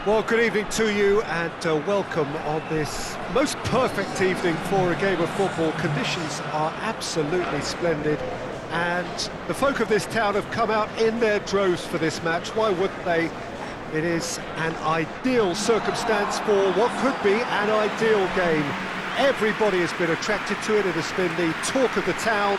Well, good evening to you and welcome on this most perfect evening for a game of football. Conditions are absolutely splendid and the folk of this town have come out in their droves for this match. Why wouldn't they? It is an ideal circumstance for what could be an ideal game. Everybody has been attracted to it. It has been the talk of the town,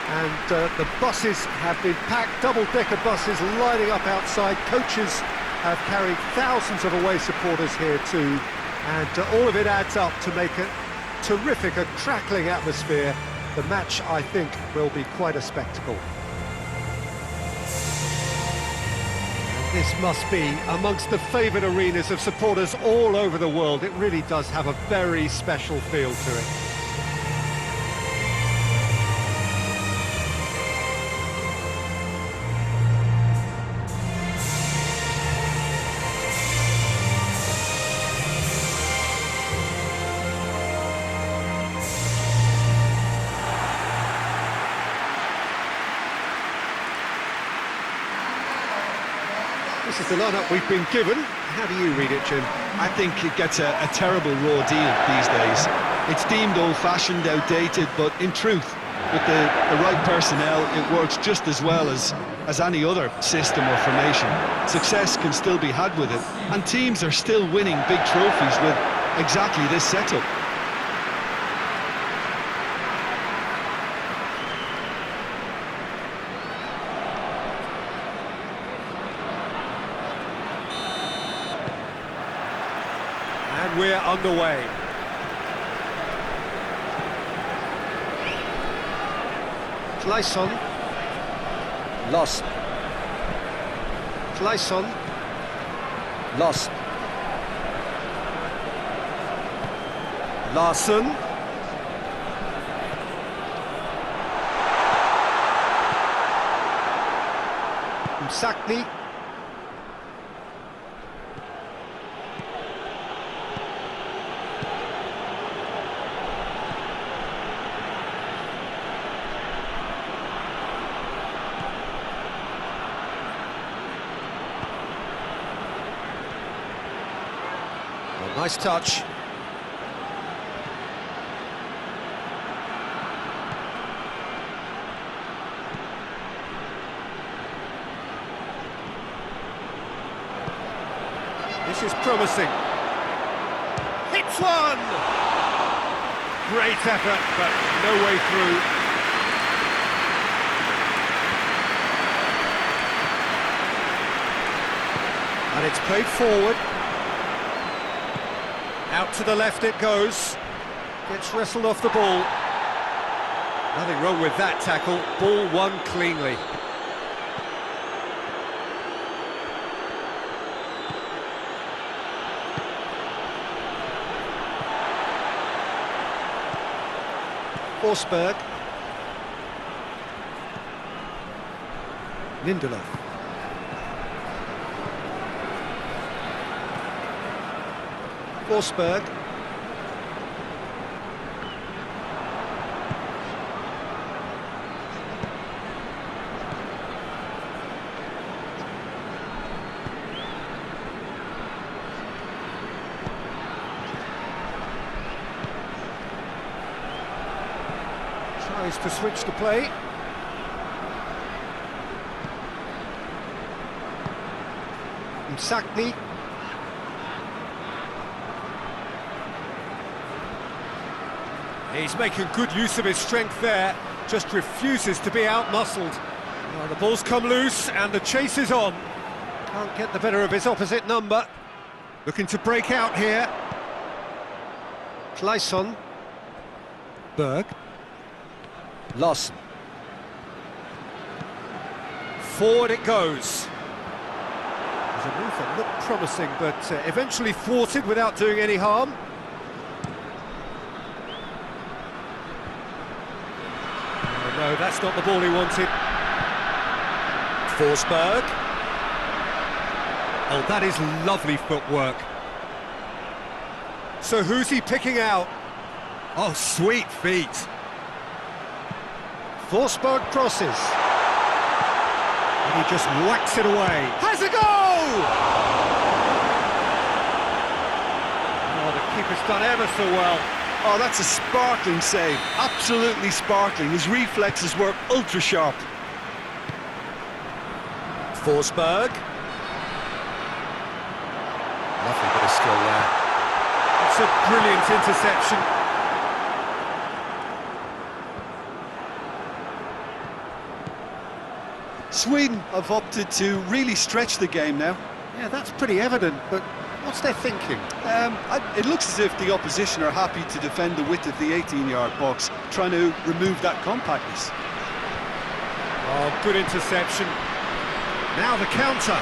and the buses have been packed, double-decker buses lining up outside. Coaches have carried thousands of away supporters here too, and all of it adds up to make a terrific, a crackling atmosphere. The match, I think, will be quite a spectacle. This must be amongst the favoured arenas of supporters all over the world. It really does have a very special feel to it. This is the lineup we've been given. How do you read it, Jim? I think it gets a terrible raw deal these days. It's deemed old-fashioned, outdated, but in truth, with the right personnel, it works just as well as any other system or formation. Success can still be had with it, and teams are still winning big trophies with exactly this setup. And we're underway. Clayson. Lost. Clayson. Lost. Larson. Msakni. Nice touch. This is promising. Hits one! Great effort, but no way through. And it's played forward. Out to the left it goes. Gets wrestled off the ball. Nothing wrong with that tackle. Ball won cleanly. Forsberg. Lindelof. Forsberg. Tries to switch the play. Msakni. He's making good use of his strength there, just refuses to be out-muscled. Well, the ball's come loose and the chase is on. Can't get the better of his opposite number. Looking to break out here. Clayson. Berg. Lost. Forward it goes. There's a move that looked promising, but eventually thwarted without doing any harm. No, that's not the ball he wanted. Forsberg. Oh, that is lovely footwork. So who's he picking out? Oh, sweet feet. Forsberg crosses. And he just whacks it away. Has a goal! done ever so well. Oh, that's a sparkling save. Absolutely sparkling. His reflexes were ultra sharp. Forsberg. Lovely bit of skill there. It's a brilliant interception. Sweden have opted to really stretch the game now. Yeah, that's pretty evident, but what's their thinking? It looks as if the opposition are happy to defend the width of the 18-yard box, trying to remove that compactness. Oh, good interception. Now the counter.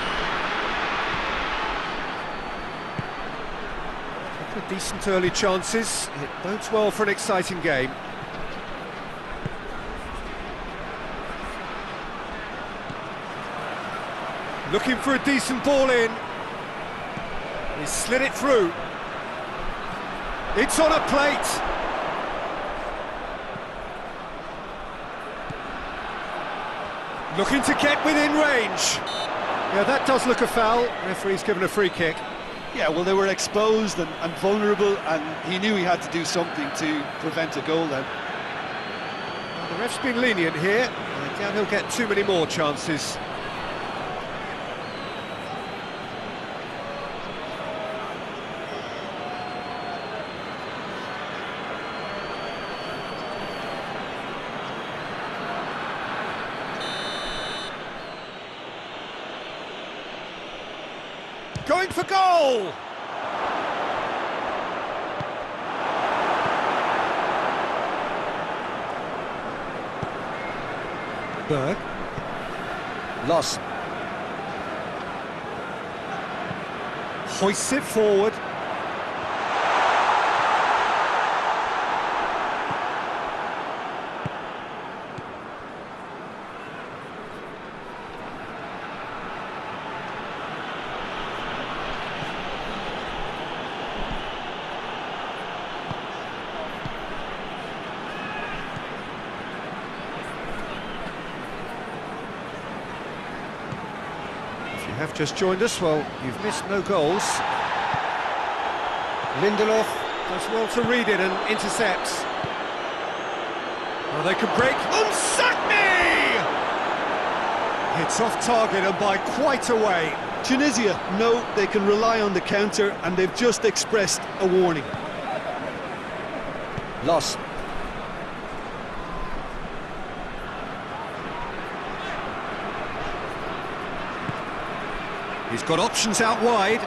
Couple of decent early chances. It bodes well for an exciting game. Looking for a decent ball in. He slid it through. It's on a plate. Looking to get within range. Yeah, that does look a foul. Referee's given a free kick. Yeah, well, they were exposed and vulnerable, and he knew he had to do something to prevent a goal then. Well, the ref's been lenient here. I doubt he'll get too many more chances. Going for goal! Berg. Loss. Hoists it forward. If you have just joined us, well, you've missed no goals. Lindelof does well to read it and intercepts. Well, they could break. Unsakmi! Hits off target and by quite a way. Tunisia know they can rely on the counter, and they've just expressed a warning. Loss. He's got options out wide.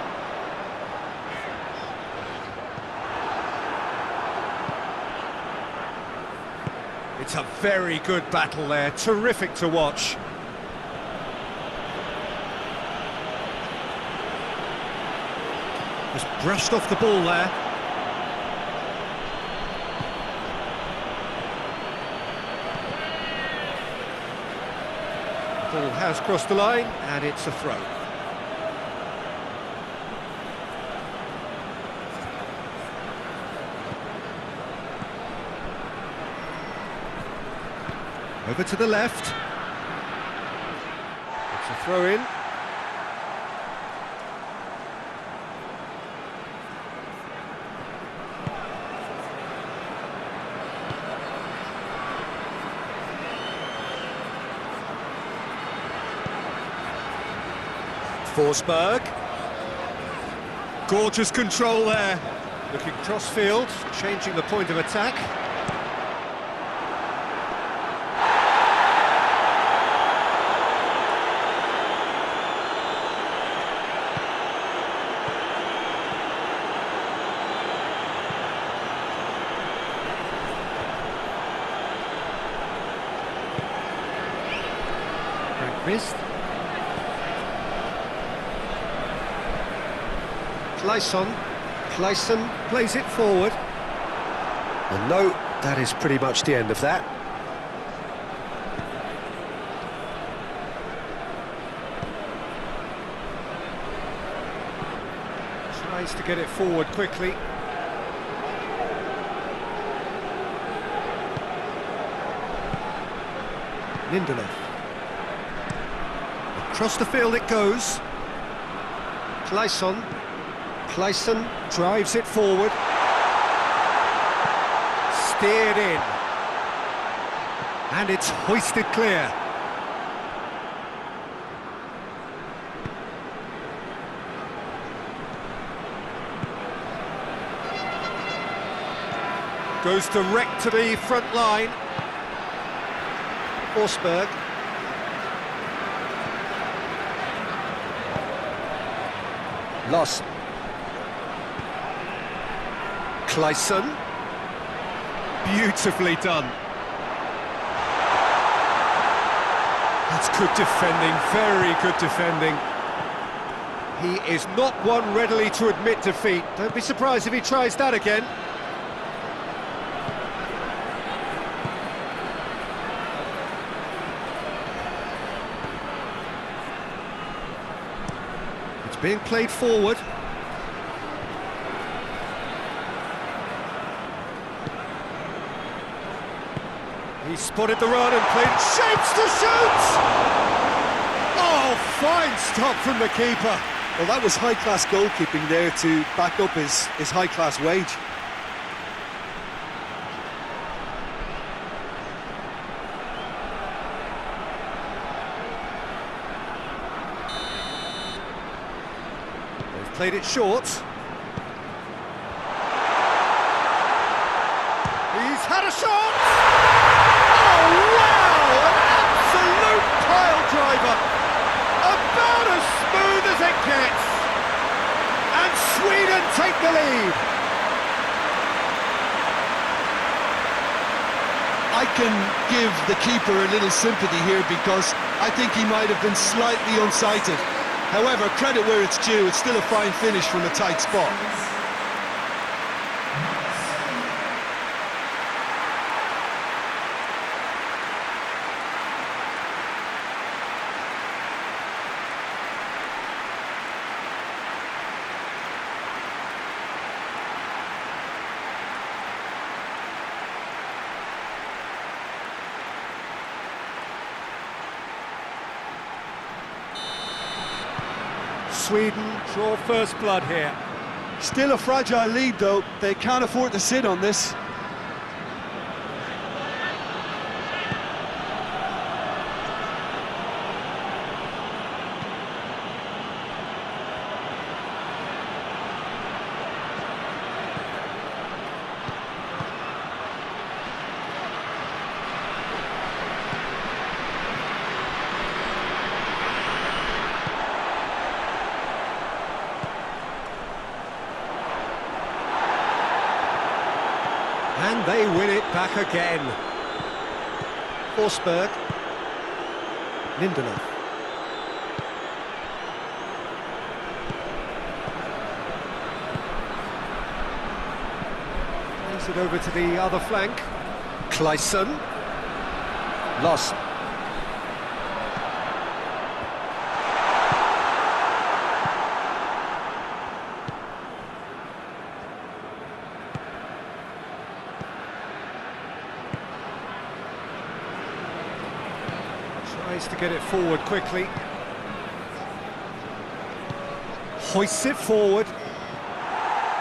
It's a very good battle there, terrific to watch. Just brushed off the ball there. The ball has crossed the line, and it's a throw. Over to the left. It's a throw in. Forsberg. Gorgeous control there. Looking cross-field, changing the point of attack. Missed. Clayson plays it forward. And no, that is pretty much the end of that. Tries to get it forward quickly. Lindelof. Across the field it goes. Clayson drives it forward. steered in. And it's hoisted clear. Goes direct to the front line. Forsberg. Loss. Clayson. Beautifully done. That's good defending, very good defending. He is not one readily to admit defeat. Don't be surprised if he tries that again. It's being played forward. He spotted the run and played it, shapes to shoot! Oh, fine stop from the keeper. Well, that was high-class goalkeeping there to back up his high-class wage. They've played it short. He's had a shot! Oh, wow! An absolute pile driver! About as smooth as it gets! And Sweden take the lead! I can give the keeper a little sympathy here because I think he might have been slightly unsighted. However, credit where it's due, it's still a fine finish from a tight spot. Sweden draw first blood here. Still a fragile lead though, they can't afford to sit on this. And they win it back again. Forsberg. Lindelof. Plays it over to the other flank. Clayson. Loss. Tries to get it forward quickly. Hoists it forward.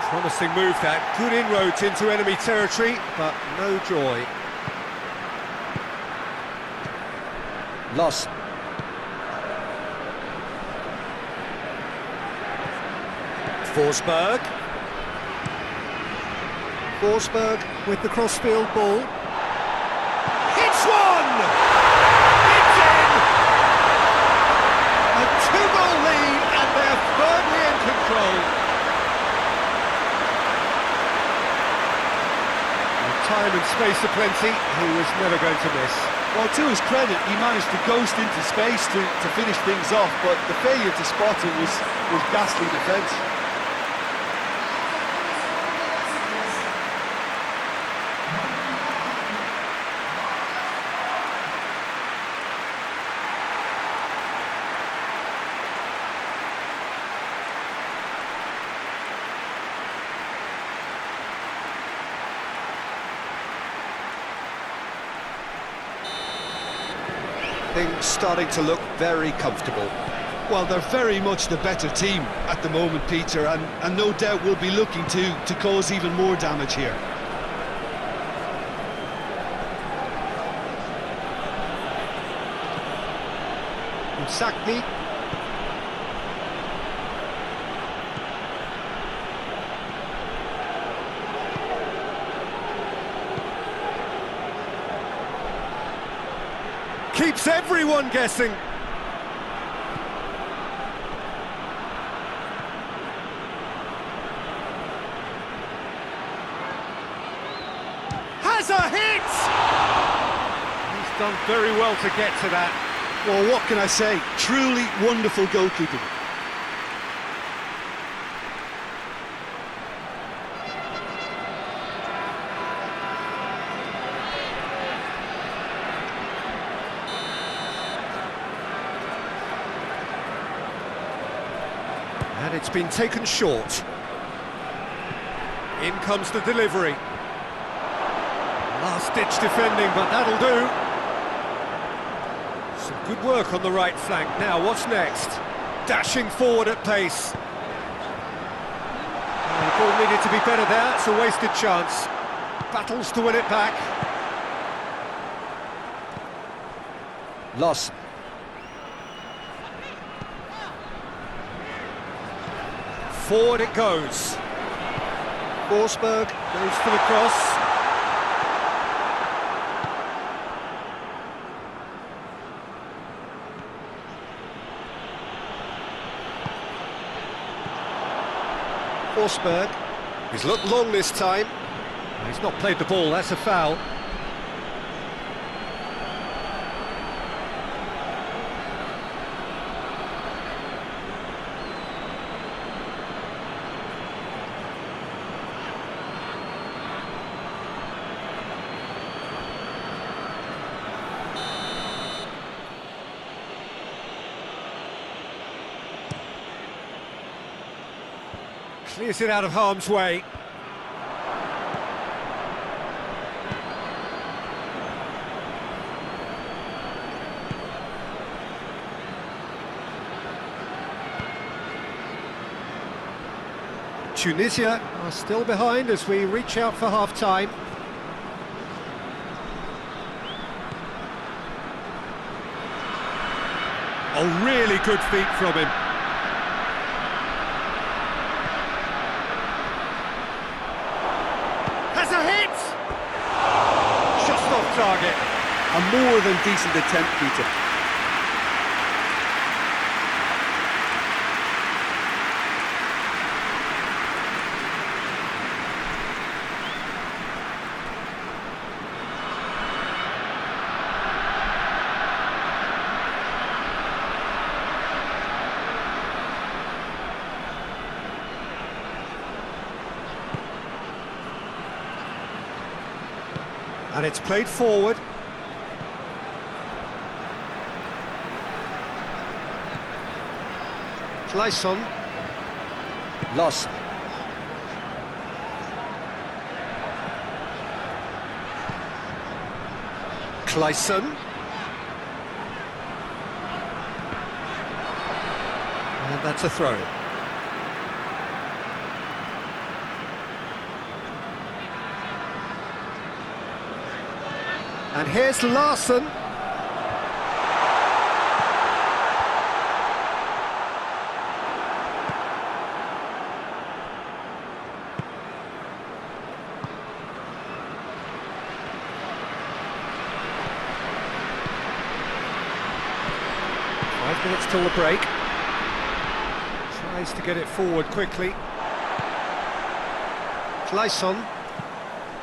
Promising move that. Good inroads into enemy territory, but no joy. Lost. Forsberg. Forsberg with the crossfield ball. Hits one! It's in! A two-goal lead and they're firmly in control. With time and space aplenty, he was never going to miss. Well, to his credit, he managed to ghost into space to finish things off, but the failure to spot it was ghastly defence. Things starting to look very comfortable. Well, they're very much the better team at the moment, Peter, and no doubt will be looking to cause even more damage here. Sakni. Keeps everyone guessing. Has a hit! He's done very well to get to that. Well, what can I say? Truly wonderful goalkeeping. And it's been taken short. In comes the delivery. Last-ditch defending, but that'll do. Some good work on the right flank. Now, what's next? Dashing forward at pace. The ball needed to be better there. It's a wasted chance. Battles to win it back. Loss. Forward it goes. Forsberg goes for the cross. Forsberg. He's looked long this time. He's not played the ball, that's a foul. Clears it out of harm's way. Tunisia are still behind as we reach out for half-time. A really good feat from him. Has a hit! Just off target. A more than decent attempt, Peter. And it's played forward. Clayson. Loss. Clayson. And that's a throw. And here's Larson. Five minutes till the break. Tries to get it forward quickly. Clayson.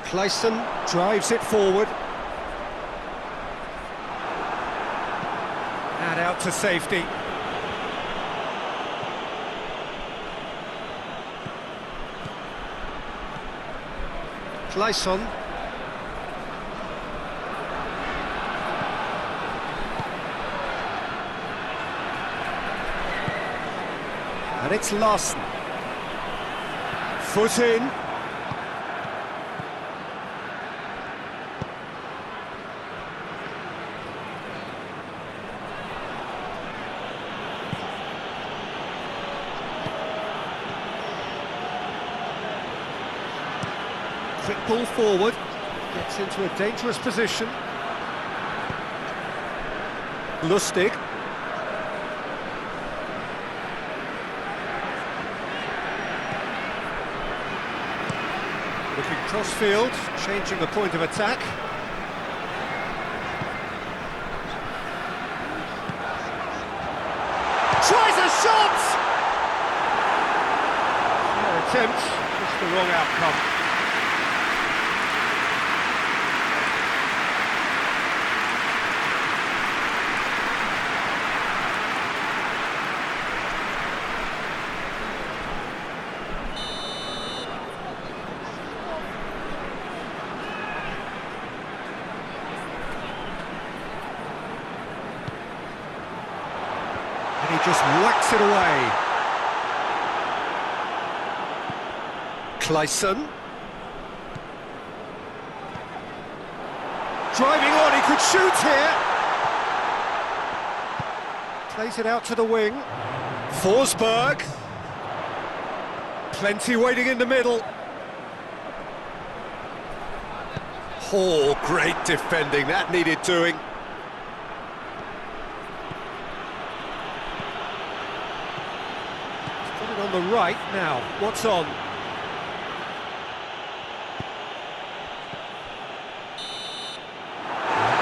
Clayson drives it forward. And out to safety. Clayson. And it's Larson. Foot in. Quick ball forward, gets into a dangerous position. Lustig. Crossfield, changing the point of attack. Tries a shot! Fair attempt, just the wrong outcome. And he just whacks it away. Clayson. Driving on, he could shoot here. Plays it out to the wing. Forsberg. Plenty waiting in the middle. Oh, great defending, that needed doing. He's got it on the right now, what's on?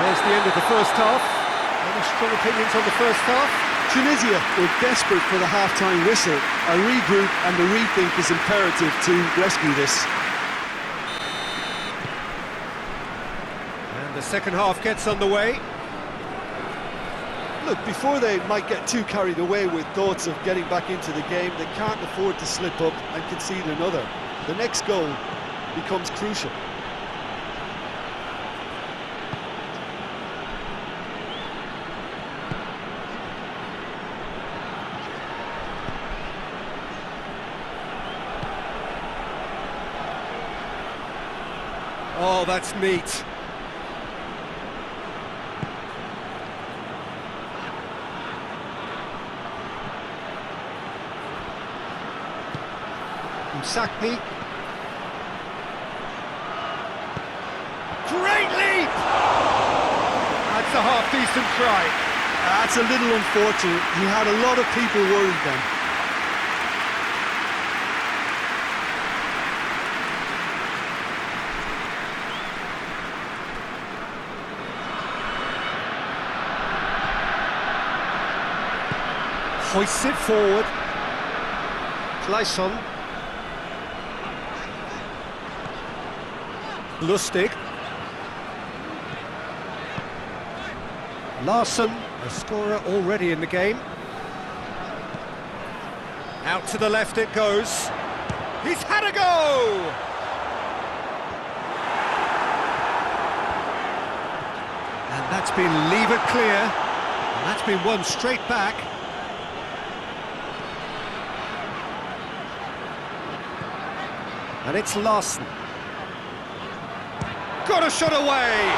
There's the end of the first half. Any strong opinions on the first half? Tunisia were desperate for the half-time whistle. A regroup and a rethink is imperative to rescue this. And the second half gets underway. Look, before they might get too carried away with thoughts of getting back into the game, they can't afford to slip up and concede another. The next goal becomes crucial. Oh, that's neat. Msakni. Great leap! That's a half-decent try. That's a little unfortunate. He had a lot of people worried then. Hoists it forward. Clayson. Lustig. Larson, a scorer already in the game. Out to the left it goes. He's had a go! And that's been levered clear. And that's been won straight back. And it's Larson. Got a shot away!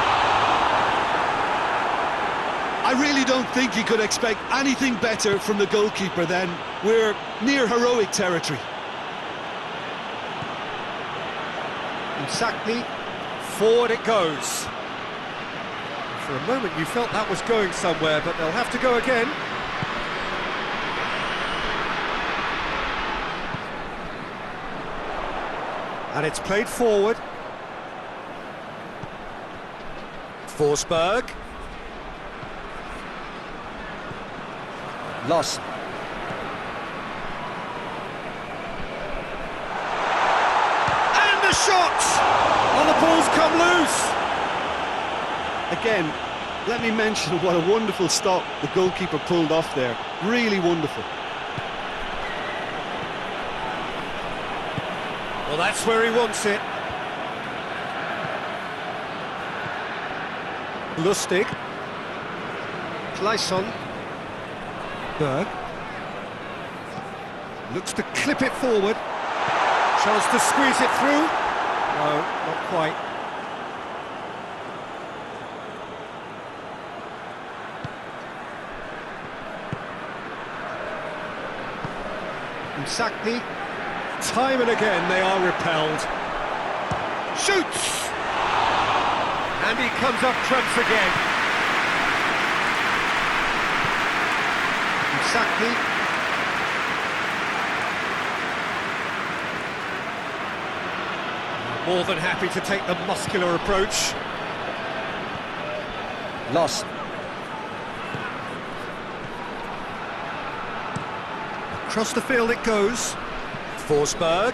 I really don't think you could expect anything better from the goalkeeper then. We're near heroic territory. Msakni, forward it goes. For a moment you felt that was going somewhere, but they'll have to go again. And it's played forward. Forsberg. Larson. And the shot! Oh, the ball's come loose! Again, let me mention what a wonderful stop the goalkeeper pulled off there. Really wonderful. Well, that's where he wants it. Lustig. Clayson. Berg. Looks to clip it forward. Chance to squeeze it through. No, not quite. Msakni. Time and again they are repelled. Shoots! And he comes up trumps again. Msakni. More than happy to take the muscular approach. Lost. Across the field it goes. Forsberg.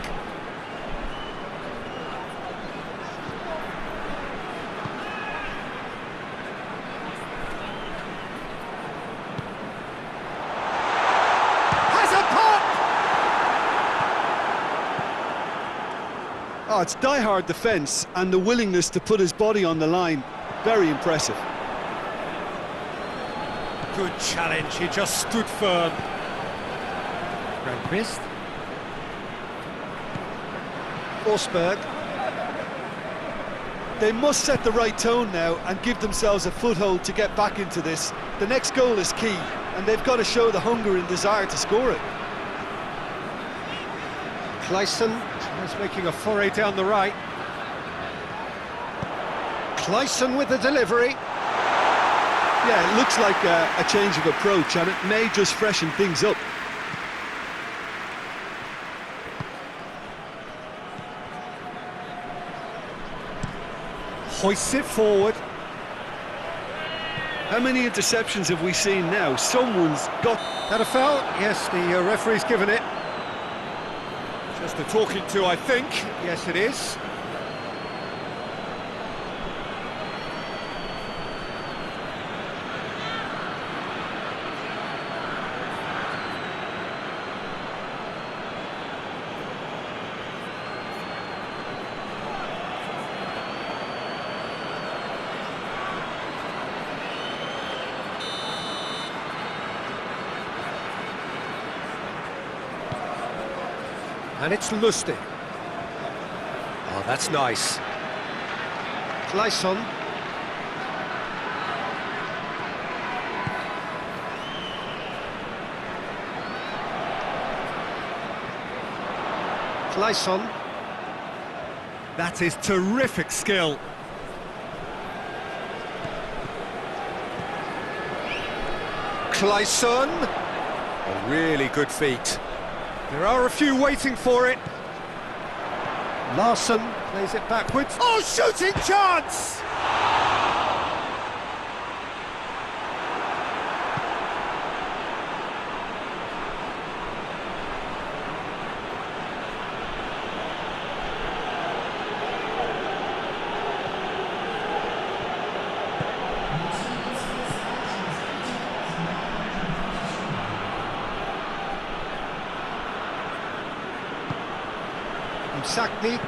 Has a pop! Oh, it's die-hard defence and the willingness to put his body on the line. Very impressive. Good challenge, he just stood firm. Missed. Forsberg. They must set the right tone now and give themselves a foothold to get back into this. The next goal is key, and they've got to show the hunger and desire to score it. Clayson is making a foray down the right. Clayson with the delivery. Yeah, it looks like a change of approach, and it may just freshen things up. Hoists it forward. How many interceptions have we seen now? Someone's got... That a foul? Yes, the referee's given it. Just a talking to, I think. Yes, it is. And it's Lustig. Oh, that's nice. Clayson. Clayson. That is terrific skill. Clayson. A really good feat. There are a few waiting for it. Larsson plays it backwards. Oh, shooting chance! Sakni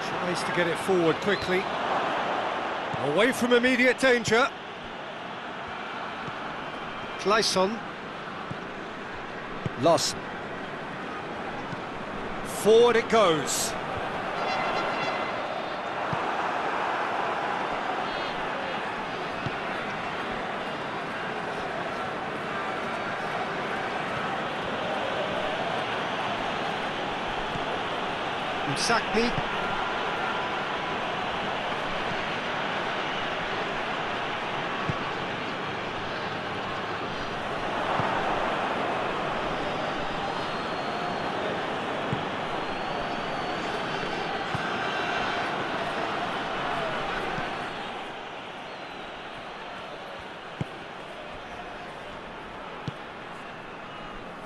tries to get it forward quickly. Away from immediate danger. Clayson. Lost. Forward it goes. Sakni.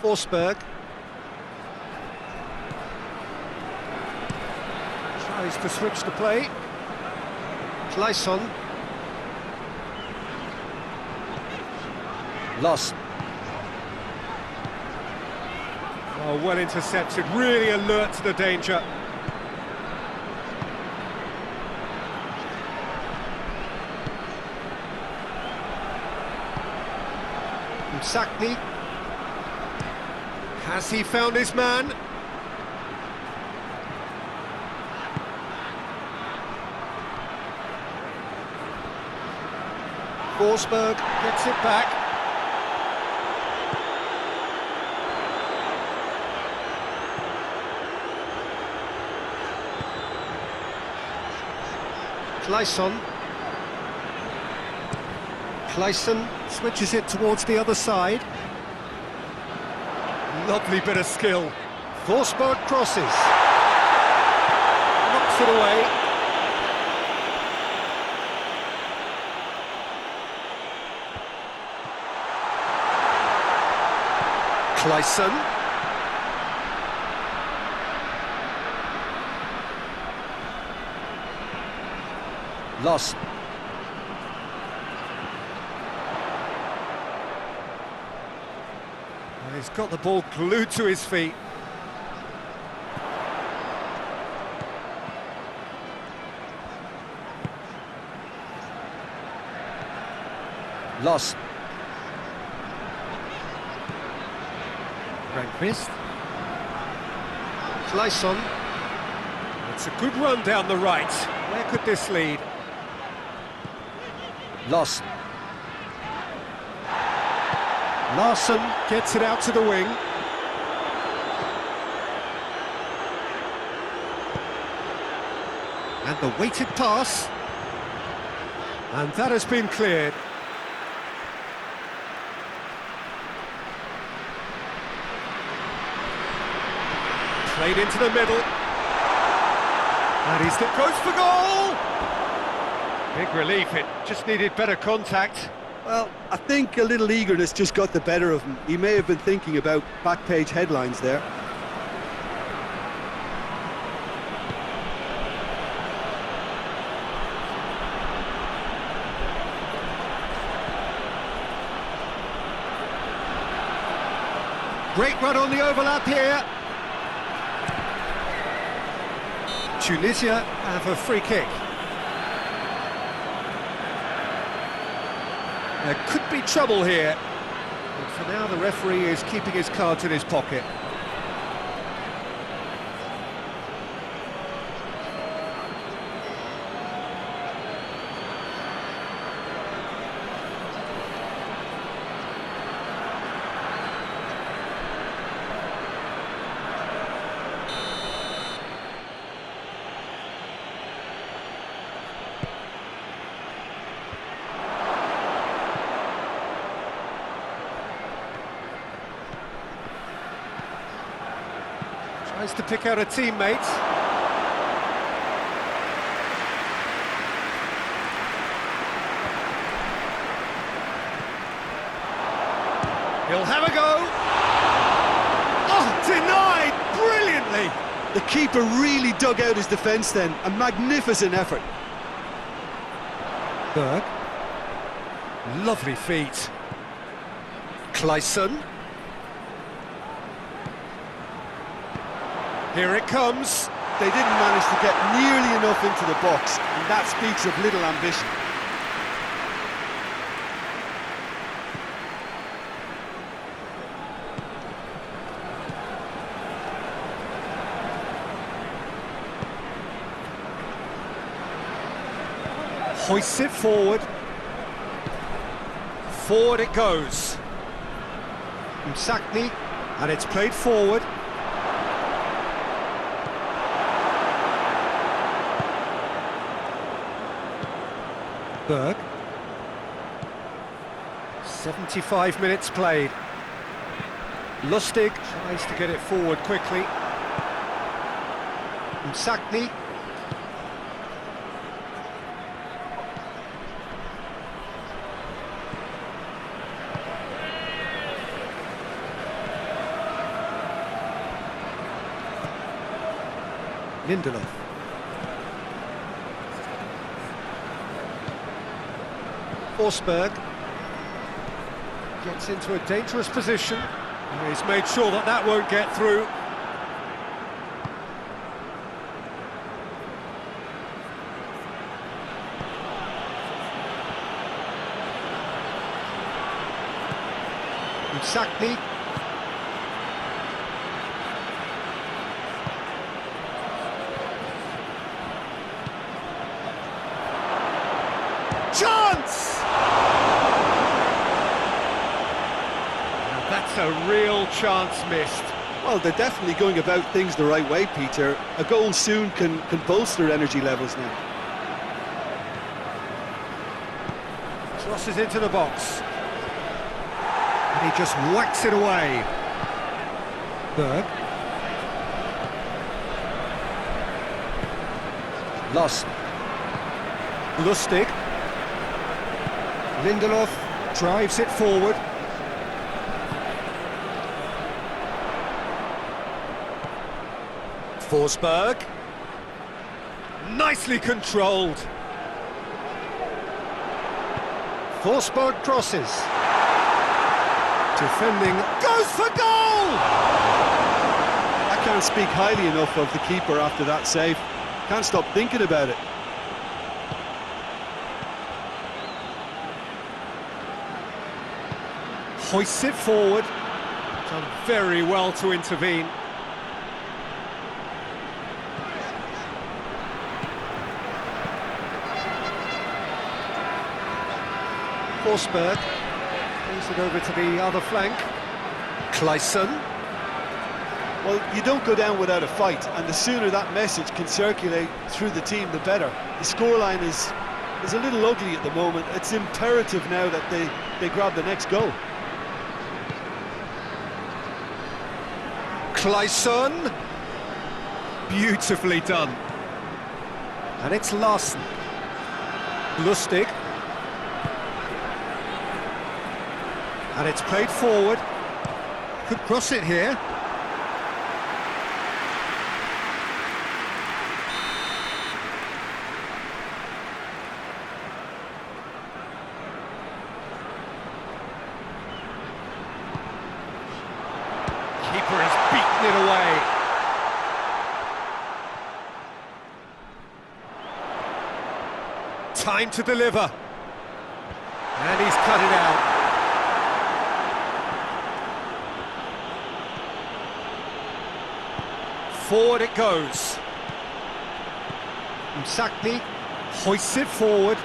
Forsberg. Tries to switch the play. Clayson. Lost. Oh, well intercepted, really alert to the danger. Sakni. Has he found his man? Forsberg gets it back. Clayson. Clayson switches it towards the other side. Lovely bit of skill. Forsberg crosses. Knocks whacks it away. Clayson. Lost. He's got the ball glued to his feet. Lost. Grandquist. Clayson. It's a good run down the right. Where could this lead? Lost. Larson gets it out to the wing. And the weighted pass. And that has been cleared. Played into the middle. And he still goes for goal! Big relief, it just needed better contact. Well, I think a little eagerness just got the better of him. He may have been thinking about back page headlines there. Great run on the overlap here. Tunisia have a free kick. There could be trouble here, but for now the referee is keeping his cards in his pocket. Tries to pick out a teammate. He'll have a go. Oh, denied brilliantly. The keeper really dug out his defence then. A magnificent effort. Berg. Lovely feet. Clayson. Here it comes. They didn't manage to get nearly enough into the box, and that speaks of little ambition. Hoists it forward. Forward it goes. Msakni, and it's played forward. Berg. 75 minutes played. Lustig tries to get it forward quickly. Msakni. Lindelof. Forsberg gets into a dangerous position. And he's made sure that that won't get through. Msakni. Chance! And that's a real chance missed. Well, they're definitely going about things the right way, Peter. A goal soon can bolster energy levels now. Crosses into the box. And he just whacks it away. Berg. Lost. Lustig. Lindelof drives it forward. Forsberg. Nicely controlled. Forsberg crosses. Defending, goes for goal! I can't speak highly enough of the keeper after that save. Can't stop thinking about it. Hoists it forward. Done very well to intervene. Forsberg plays it over to the other flank. Clayson. Well, you don't go down without a fight, and the sooner that message can circulate through the team, the better. The scoreline is a little ugly at the moment. It's imperative now that they grab the next goal. Clayson. Beautifully done. And it's Larson. Lustig. And it's played forward. Could cross it here. Keeper has beaten it away. Time to deliver. And he's cut it out. Forward it goes. Msakni hoists it forward.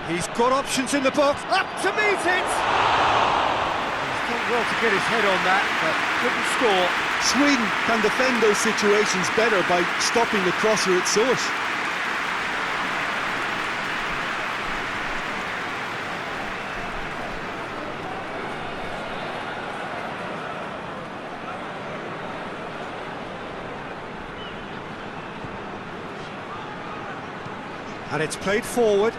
He's got options in the box. Up to meet it! He's done well to get his head on that, but couldn't score. Sweden can defend those situations better by stopping the crosser at source. And it's played forward.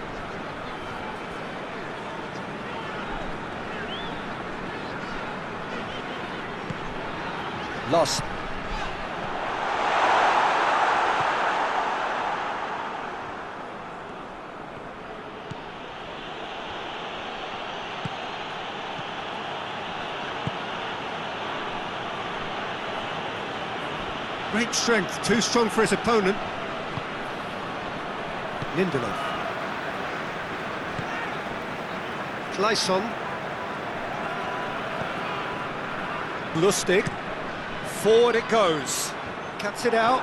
Lost. Great strength, too strong for his opponent. Lindelof. Clayson. Lustig. Forward it goes. Cuts it out.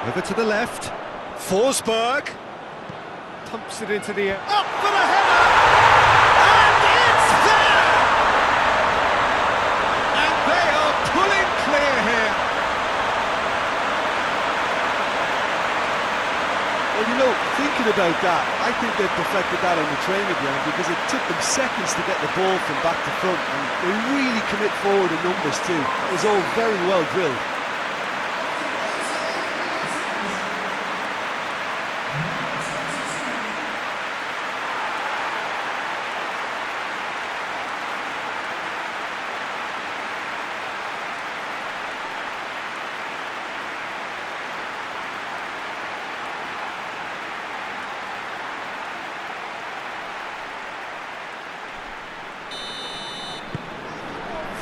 Over to the left. Forsberg. Pumps it into the air. Up for the header! And it's there! And they are pulling clear here. Well, you know, thinking about that, I think they perfected that on the training ground because it took them seconds to get the ball from back to front, and they really commit forward in numbers too. It was all very well drilled.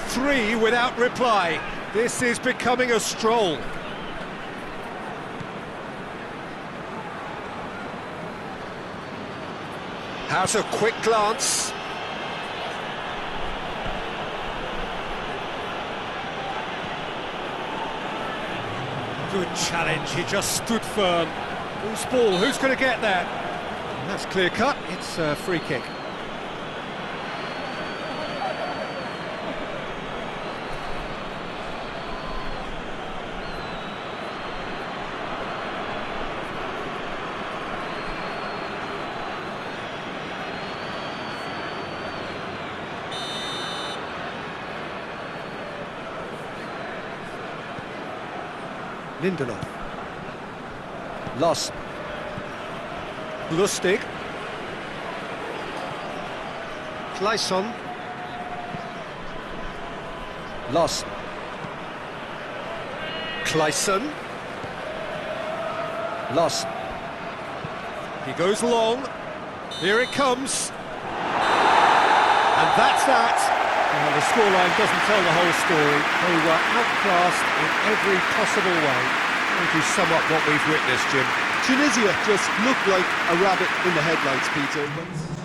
Three without reply. This is becoming a stroll. Has a quick glance. Good challenge, he just stood firm. Who's ball? Who's going to get that? And that's clear cut. It's a free kick. Lindelof. Lost. Lustig. Clayson. Lost. Clayson. Lost. He goes long. Here it comes. And that's that. Well, the scoreline doesn't tell the whole story. They were outclassed in every possible way. How would you sum up what we've witnessed, Jim? Tunisia just looked like a rabbit in the headlights, Peter.